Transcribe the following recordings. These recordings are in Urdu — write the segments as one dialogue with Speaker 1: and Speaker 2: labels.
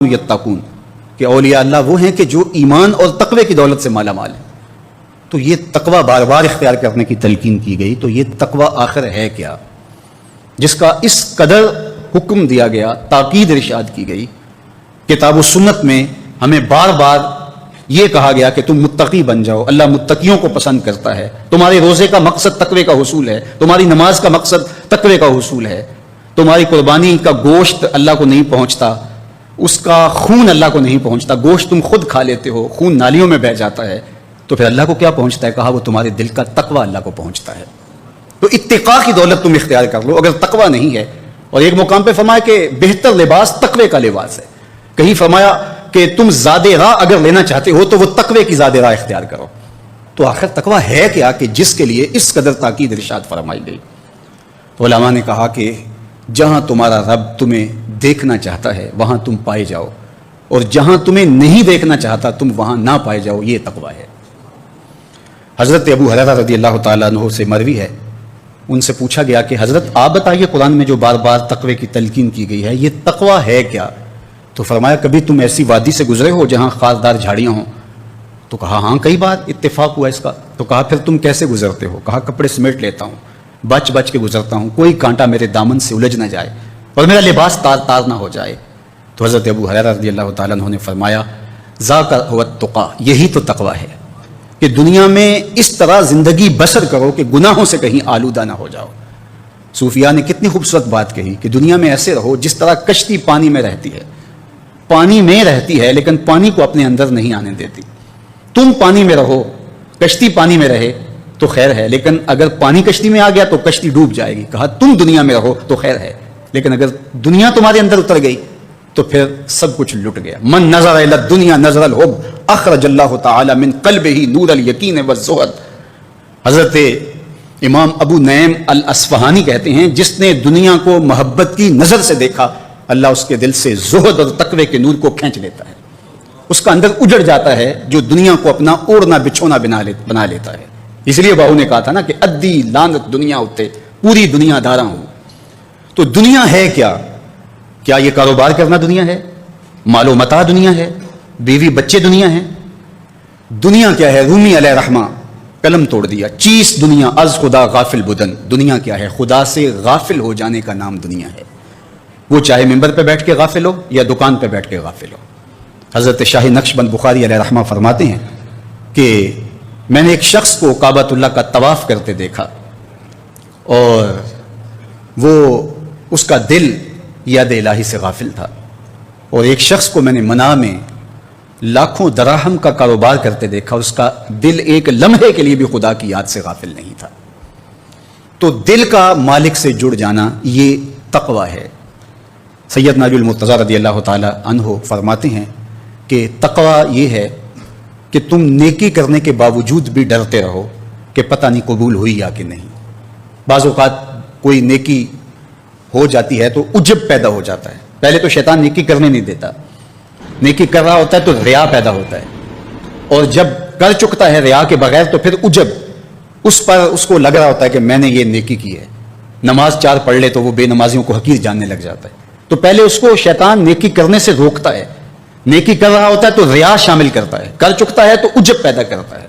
Speaker 1: یتقون کہ اولیاء اللہ وہ ہیں کہ جو ایمان اور تقوی کی دولت سے مالا مال ہیں. تو یہ تقوی بار بار اختیار کرنے کی تلقین کی گئی. تو یہ تقوی آخر ہے کیا جس کا اس قدر حکم دیا گیا، تاکید ارشاد کی گئی. کتاب و سنت میں ہمیں بار بار یہ کہا گیا کہ تم متقی بن جاؤ، اللہ متقیوں کو پسند کرتا ہے، تمہارے روزے کا مقصد تقوی کا حصول ہے، تمہاری نماز کا مقصد تقوی کا حصول ہے، تمہاری قربانی کا گوشت اللہ کو نہیں پہنچتا، اس کا خون اللہ کو نہیں پہنچتا، گوشت تم خود کھا لیتے ہو، خون نالیوں میں بہہ جاتا ہے، تو پھر اللہ کو کیا پہنچتا ہے؟ کہا وہ تمہارے دل کا تقوی اللہ کو پہنچتا ہے. تو اتقاء کی دولت تم اختیار کر لو اگر تقوی نہیں ہے. اور ایک مقام پہ فرمایا کہ بہتر لباس تقوی کا لباس ہے. کہیں فرمایا کہ تم زاد راہ اگر لینا چاہتے ہو تو وہ تقوی کی زاد راہ اختیار کرو. تو آخر تقوی ہے کیا کہ جس کے لیے اس قدر تاکید ارشاد فرمائی گئی؟ علماء نے کہا کہ جہاں تمہارا رب تمہیں دیکھنا چاہتا ہے وہاں تم پائے جاؤ، اور جہاں تمہیں نہیں دیکھنا چاہتا تم وہاں نہ پائے جاؤ، یہ تقوی ہے. حضرت ابو ہریرہ رضی اللہ تعالیٰ عنہ سے مروی ہے، ان سے پوچھا گیا کہ حضرت آپ بتائیے قرآن میں جو بار بار تقوی کی تلقین کی گئی ہے یہ تقوی ہے کیا؟ تو فرمایا کبھی تم ایسی وادی سے گزرے ہو جہاں خاردار جھاڑیاں ہوں؟ تو کہا ہاں کئی بار اتفاق ہوا اس کا. تو کہا پھر تم کیسے گزرتے ہو؟ کہا کپڑے سمیٹ لیتا ہوں، بچ بچ کے گزرتا ہوں، کوئی کانٹا میرے دامن سے الجھ نہ جائے اور میرا لباس تار تار نہ ہو جائے. تو حضرت ابو ہریرہ رضی اللہ تعالیٰ عنہ نے فرمایا ذاک هو التقیٰ، یہی تو تقوی ہے کہ دنیا میں اس طرح زندگی بسر کرو کہ گناہوں سے کہیں آلودہ نہ ہو جاؤ. صوفیاء نے کتنی خوبصورت بات کہی کہ دنیا میں ایسے رہو جس طرح کشتی پانی میں رہتی ہے، پانی میں رہتی ہے لیکن پانی کو اپنے اندر نہیں آنے دیتی. تم پانی میں رہو، کشتی پانی میں رہے تو خیر ہے، لیکن اگر پانی کشتی میں آ گیا تو کشتی ڈوب جائے گی. کہا تم دنیا میں رہو تو خیر ہے، لیکن اگر دنیا تمہارے اندر اتر گئی تو پھر سب کچھ لٹ گیا. من نظر الی الدنیا نظر الحب اخرج اللہ تعالی من قلبہ نور الیقین والزہد. حضرت امام ابو نعیم الاصفہانی کہتے ہیں جس نے دنیا کو محبت کی نظر سے دیکھا اللہ اس کے دل سے زہد اور تقوی کے نور کو کھینچ لیتا ہے، اس کا اندر اجڑ جاتا ہے جو دنیا کو اپنا اوڑھنا بچھونا بنا لیتا ہے. اس لیے باہو نے کہا تھا نا کہ ادی لانت دنیا اتے پوری دنیا داراں ہوں. تو دنیا ہے کیا؟ کیا یہ کاروبار کرنا دنیا ہے؟ مال و متاع دنیا ہے؟ بیوی بچے دنیا ہیں؟ دنیا کیا ہے؟ رومی علیہ رحمہ قلم توڑ دیا، چیز دنیا از خدا غافل بدن. دنیا کیا ہے؟ خدا سے غافل ہو جانے کا نام دنیا ہے. وہ چاہے ممبر پہ بیٹھ کے غافل ہو یا دکان پہ بیٹھ کے غافل ہو. حضرت شاہ نقشبند بخاری علیہ رحمہ فرماتے ہیں کہ میں نے ایک شخص کو کعبۃ اللہ کا طواف کرتے دیکھا اور وہ اس کا دل یاد الہی سے غافل تھا، اور ایک شخص کو میں نے منام میں لاکھوں دراہم کا کاروبار کرتے دیکھا، اس کا دل ایک لمحے کے لیے بھی خدا کی یاد سے غافل نہیں تھا. تو دل کا مالک سے جڑ جانا یہ تقوی ہے. سید ناجی المرتضیٰ رضی اللہ تعالی عنہ فرماتے ہیں کہ تقوی یہ ہے کہ تم نیکی کرنے کے باوجود بھی ڈرتے رہو کہ پتہ نہیں قبول ہوئی یا کہ نہیں. بعض اوقات کوئی نیکی ہو جاتی ہے تو عجب پیدا ہو جاتا ہے. پہلے تو شیطان نیکی کرنے نہیں دیتا، نیکی کر رہا ہوتا ہے تو ریا پیدا ہوتا ہے، اور جب کر چکتا ہے ریا کے بغیر تو پھر عجب اس پر اس کو لگ رہا ہوتا ہے کہ میں نے یہ نیکی کی ہے. نماز 4 پڑھ لے تو وہ بے نمازیوں کو حقیر جاننے لگ جاتا ہے. تو پہلے اس کو شیطان نیکی کرنے سے روکتا ہے، نیکی کر رہا ہوتا ہے تو ریا شامل کرتا ہے، کر چکتا ہے تو عجب پیدا کرتا ہے.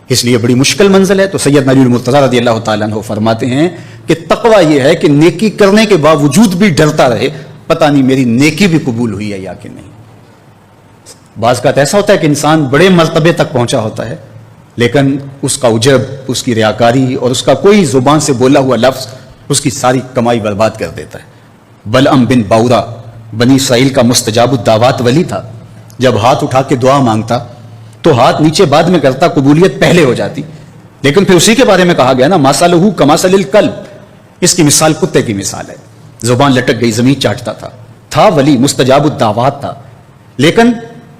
Speaker 1: اس لیے بڑی مشکل منزل ہے. تو سید ناجی المرتضیٰ رضی اللہ تعالیٰ عنہ فرماتے ہیں کہ تقوی یہ ہے کہ نیکی کرنے کے باوجود بھی ڈرتا رہے پتہ نہیں میری نیکی بھی قبول ہوئی ہے یا کہ نہیں. بعض کا ایسا ہوتا ہے کہ انسان بڑے مرتبے تک پہنچا ہوتا ہے لیکن اس کا عجب، اس کی ریاکاری اور اس کا کوئی زبان سے بولا ہوا لفظ اس کی ساری کمائی برباد کر دیتا ہے. بلعم بن باورا بنی اسرائیل کا مستجاب الدعوات ولی تھا. جب ہاتھ اٹھا کے دعا مانگتا تو ہاتھ نیچے بعد میں کرتا، قبولیت پہلے ہو جاتی. لیکن پھر اسی کے بارے میں کہا گیا نا ماسلہ کماسل الکلب، اس کی مثال کتے کی مثال ہے. زبان لٹک گئی، زمین چاٹتا تھا ولی مستجاب الدعوات تھا، لیکن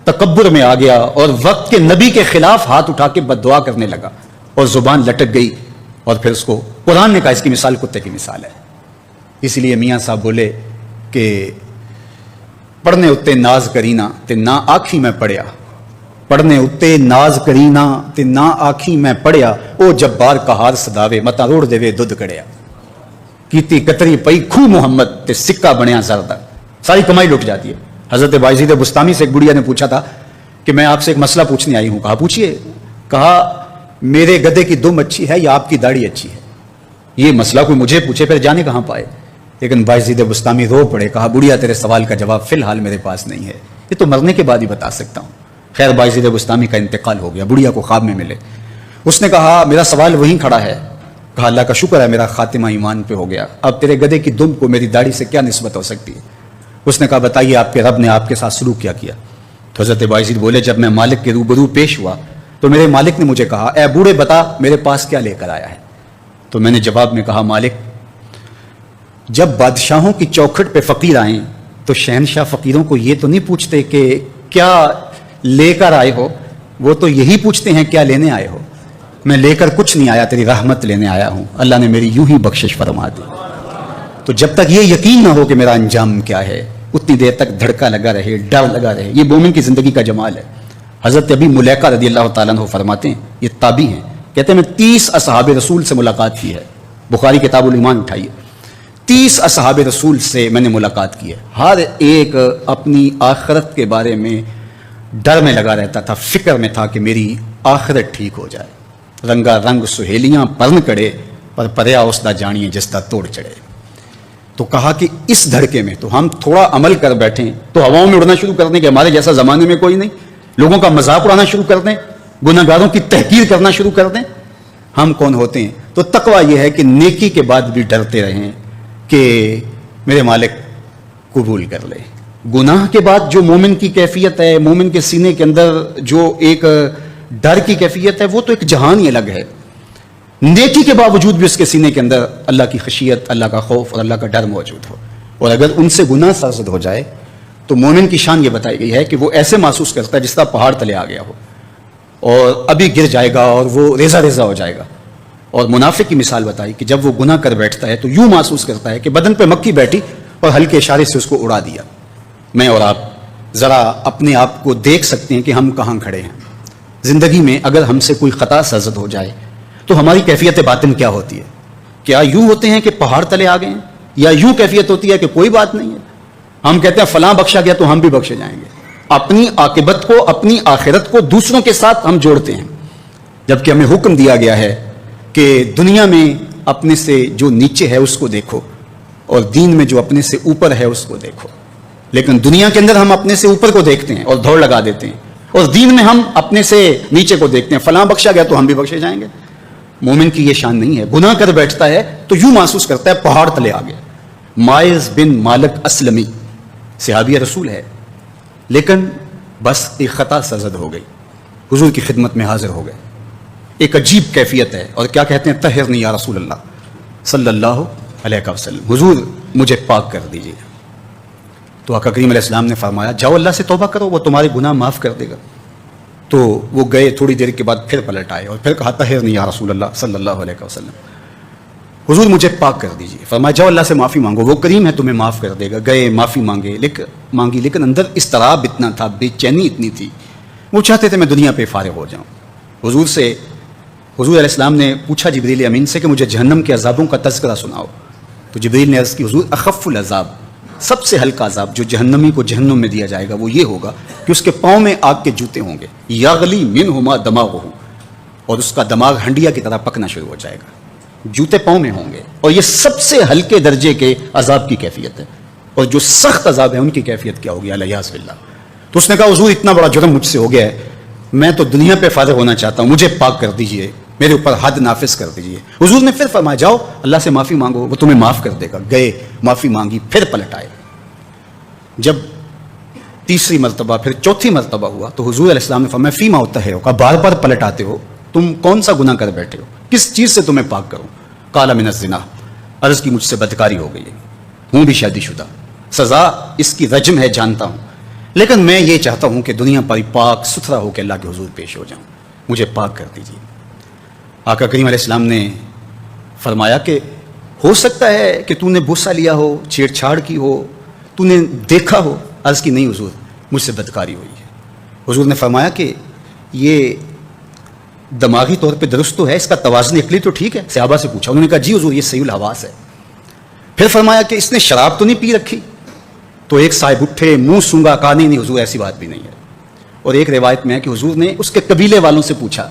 Speaker 1: تکبر میں آ گیا اور وقت کے نبی کے خلاف ہاتھ اٹھا کے بد دعا کرنے لگا اور زبان لٹک گئی، اور پھر اس کو قرآن نے کہا اس کی مثال کتے کی مثال ہے. اس لیے میاں صاحب بولے کہ پڑھنے اتے ناز کرینا تے نہ آکھی میں پڑھیا، پڑھنے اتے ناز کرینا تے نہ آکھی میں پڑھیا، او جبار کہار صداوے متا روڑ دے وے دودھ کڑیا. کیتی کتری پئی کھو محمد تے سکہ بنیا زردہ. ساری کمائی لٹ جاتی ہے. حضرت بایزید بستامی سے ایک بڑھیا نے پوچھا تھا کہ میں آپ سے ایک مسئلہ پوچھنے آئی ہوں. کہا پوچھیے. کہا میرے گدھے کی دم اچھی ہے یا آپ کی داڑھی اچھی ہے؟ یہ مسئلہ کوئی مجھے پوچھے پھر جانے کہاں پائے. لیکن بایزید بستامی رو پڑے. کہا بڑھیا تیرے سوال کا جواب فی الحال میرے پاس نہیں ہے, یہ تو مرنے کے بعد ہی بتا سکتا ہوں. خیر بایزید بستامی کا انتقال ہو گیا, بڑھیا کو خواب میں ملے. اس نے کہا میرا سوال وہیں کھڑا ہے. کہا اللہ کا شکر ہے میرا خاتمہ ایمان پہ ہو گیا, اب تیرے گدھے کی دم کو میری داڑھی سے کیا نسبت ہو سکتی ہے؟ اس نے کہا بتائیے آپ کے رب نے آپ کے ساتھ سلوک کیا کیا؟ تو حضرت بایزید بولے جب میں مالک کے روبرو پیش ہوا تو میرے مالک نے مجھے کہا اے بوڑھے بتا میرے پاس کیا لے کر آیا ہے. تو میں نے جواب میں کہا مالک جب بادشاہوں کی چوکھٹ پہ فقیر آئیں تو شہنشاہ فقیروں کو یہ تو نہیں پوچھتے کہ کیا لے کر آئے ہو, وہ تو یہی پوچھتے ہیں کیا لینے آئے ہو. میں لے کر کچھ نہیں آیا, تیری رحمت لینے آیا ہوں, اللہ نے میری یوں ہی بخشش فرما دی. تو جب تک یہ یقین نہ ہو کہ میرا انجام کیا ہے اتنی دیر تک دھڑکا لگا رہے, ڈر لگا رہے. یہ مومن کی زندگی کا جمال ہے. حضرت ابی ملیکہ رضی اللہ تعالیٰ عنہ فرماتے ہیں, یہ تابعی ہیں, کہتے ہیں میں 30 اصحاب رسول سے ملاقات کی ہے. بخاری کتاب الایمان اٹھائیے, 30 اصحاب رسول سے میں نے ملاقات کی ہے. ہر ایک اپنی آخرت کے بارے میں ڈر میں لگا رہتا تھا, فکر میں تھا کہ میری آخرت ٹھیک ہو جائے. رنگا رنگ سہیلیاں پرن کڑے پر پریا اس دا جانیے جس دا توڑ چڑھے. تو کہا کہ اس دھڑکے میں تو ہم تھوڑا عمل کر بیٹھیں تو ہواؤں میں اڑنا شروع کر دیں کہ ہمارے جیسا زمانے میں کوئی نہیں, لوگوں کا مذاق اڑانا شروع کر دیں, گناہ گاروں کی تحقیر کرنا شروع کر دیں. ہم کون ہوتے ہیں؟ تو تقویٰ یہ ہے کہ نیکی کے بعد بھی ڈرتے رہیں کہ میرے مالک قبول کر لے. گناہ کے بعد جو مومن کی کیفیت ہے, مومن کے سینے کے اندر جو ایک ڈر کی کیفیت ہے, وہ تو ایک جہان ہی الگ ہے. نیکی کے باوجود بھی اس کے سینے کے اندر اللہ کی خشیت, اللہ کا خوف اور اللہ کا ڈر موجود ہو. اور اگر ان سے گناہ سرزد ہو جائے تو مومن کی شان یہ بتائی گئی ہے کہ وہ ایسے محسوس کرتا ہے جس طرح پہاڑ تلے آ گیا ہو اور ابھی گر جائے گا اور وہ ریزہ ریزہ ہو جائے گا. اور منافق کی مثال بتائی کہ جب وہ گناہ کر بیٹھتا ہے تو یوں محسوس کرتا ہے کہ بدن پہ مکھی بیٹھی اور ہلکے اشارے سے اس کو اڑا دیا. میں اور آپ ذرا اپنے آپ کو دیکھ سکتے ہیں کہ ہم کہاں کھڑے ہیں. زندگی میں اگر ہم سے کوئی خطا سرزد ہو جائے تو ہماری کیفیت باطن کیا ہوتی ہے؟ کیا یوں ہوتے ہیں کہ پہاڑ تلے آ گئے ہیں, یا یوں کیفیت ہوتی ہے کہ کوئی بات نہیں ہے, ہم کہتے ہیں فلاں بخشا گیا تو ہم بھی بخشے جائیں گے. اپنی عاقبت کو, اپنی آخرت کو دوسروں کے ساتھ ہم جوڑتے ہیں, جبکہ ہمیں حکم دیا گیا ہے کہ دنیا میں اپنے سے جو نیچے ہے اس کو دیکھو اور دین میں جو اپنے سے اوپر ہے اس کو دیکھو. لیکن دنیا کے اندر ہم اپنے سے اوپر کو دیکھتے ہیں اور دوڑ لگا دیتے ہیں, اور دین میں ہم اپنے سے نیچے کو دیکھتے ہیں, فلاں بخشا گیا تو ہم بھی بخشے جائیں گے. مومن کی یہ شان نہیں ہے. گناہ کر بیٹھتا ہے تو یوں محسوس کرتا ہے پہاڑ تلے آ گئے. مائز بن مالک اسلمی صحابی رسول ہے, لیکن بس ایک خطا سرزد ہو گئی, حضور کی خدمت میں حاضر ہو گئے. ایک عجیب کیفیت ہے, اور کیا کہتے ہیں طہرنی یا رسول اللہ صلی اللہ علیہ وسلم, حضور مجھے پاک کر دیجیے. تو آقا کریم علیہ السلام نے فرمایا جاؤ اللہ سے توبہ کرو, وہ تمہارے گناہ معاف کر دے گا. تو وہ گئے, تھوڑی دیر کے بعد پھر پلٹ آئے اور پھر کہا طہرنی یا رسول اللہ صلی اللہ علیہ وسلم, حضور مجھے پاک کر دیجیے. فرمایا جاؤ اللہ سے معافی مانگو, وہ کریم ہے تمہیں معاف کر دے گا. گئے, معافی مانگی, لیکن اندر اضطراب اتنا تھا, بے چینی اتنی تھی, وہ چاہتے تھے میں دنیا پہ فارغ ہو جاؤں. حضور علیہ السلام نے پوچھا جبریل امین سے کہ مجھے جہنم کے عذابوں کا تذکرہ سناؤ. تو جبریل نے عرض کی حضور اخف العذاب, سب سے ہلکا عذاب جو جہنمی کو جہنم میں دیا جائے گا وہ یہ ہوگا کہ اس کے پاؤں میں آگ کے جوتے ہوں گے, یغلی منہما دماغہ, اور اس کا دماغ ہنڈیا کی طرح پکنا شروع ہو جائے گا, جوتے پاؤں میں ہوں گے. اور یہ سب سے ہلکے درجے کے عذاب کی کیفیت ہے, اور جو سخت عذاب ہے ان کی کیفیت کیا ہوگی الیاذ باللہ. تو اس نے کہا حضور اتنا بڑا جرم مجھ سے ہو گیا ہے, میں تو دنیا پہ فارغ ہونا چاہتا ہوں, مجھے پاک کر دیجئے, میرے اوپر حد نافذ کر دیجئے. حضور نے پھر فرمایا جاؤ اللہ سے معافی مانگو, وہ تمہیں معاف کر دے گا. گئے, معافی مانگی, پھر پلٹ آئے. جب تیسری مرتبہ پھر چوتھی مرتبہ ہوا تو حضور علیہ السلام نے فرمایا فیما اطہرک, بار بار پلٹ آتے ہو, تم کون سا گناہ کر بیٹھے ہو, کس چیز سے تمہیں پاک کروں؟ قال من الزنا, عرض کی مجھ سے بدکاری ہو گئی ہے, ہوں بھی شادی شدہ, سزا اس کی رجم ہے جانتا ہوں, لیکن میں یہ چاہتا ہوں کہ دنیا پر پاک ستھرا ہو کے اللہ کے حضور پیش ہو جاؤں, مجھے پاک کر دیجیے. آقا کریم علیہ السلام نے فرمایا کہ ہو سکتا ہے کہ تو نے بوسہ لیا ہو, چھیڑ چھاڑ کی ہو, تو نے دیکھا ہو. عرض کی نہیں حضور, مجھ سے بدکاری ہوئی ہے. حضور نے فرمایا کہ یہ دماغی طور پہ درست تو ہے, اس کا توازن عقلی تو ٹھیک ہے؟ صحابہ سے پوچھا, انہوں نے کہا جی حضور یہ صحیح الحواس ہے. پھر فرمایا کہ اس نے شراب تو نہیں پی رکھی؟ تو ایک صاحب اٹھے، منہ سونگا، کہا نہیں حضور ایسی بات بھی نہیں ہے. اور ایک روایت میں ہے کہ حضور نے اس کے قبیلے والوں سے پوچھا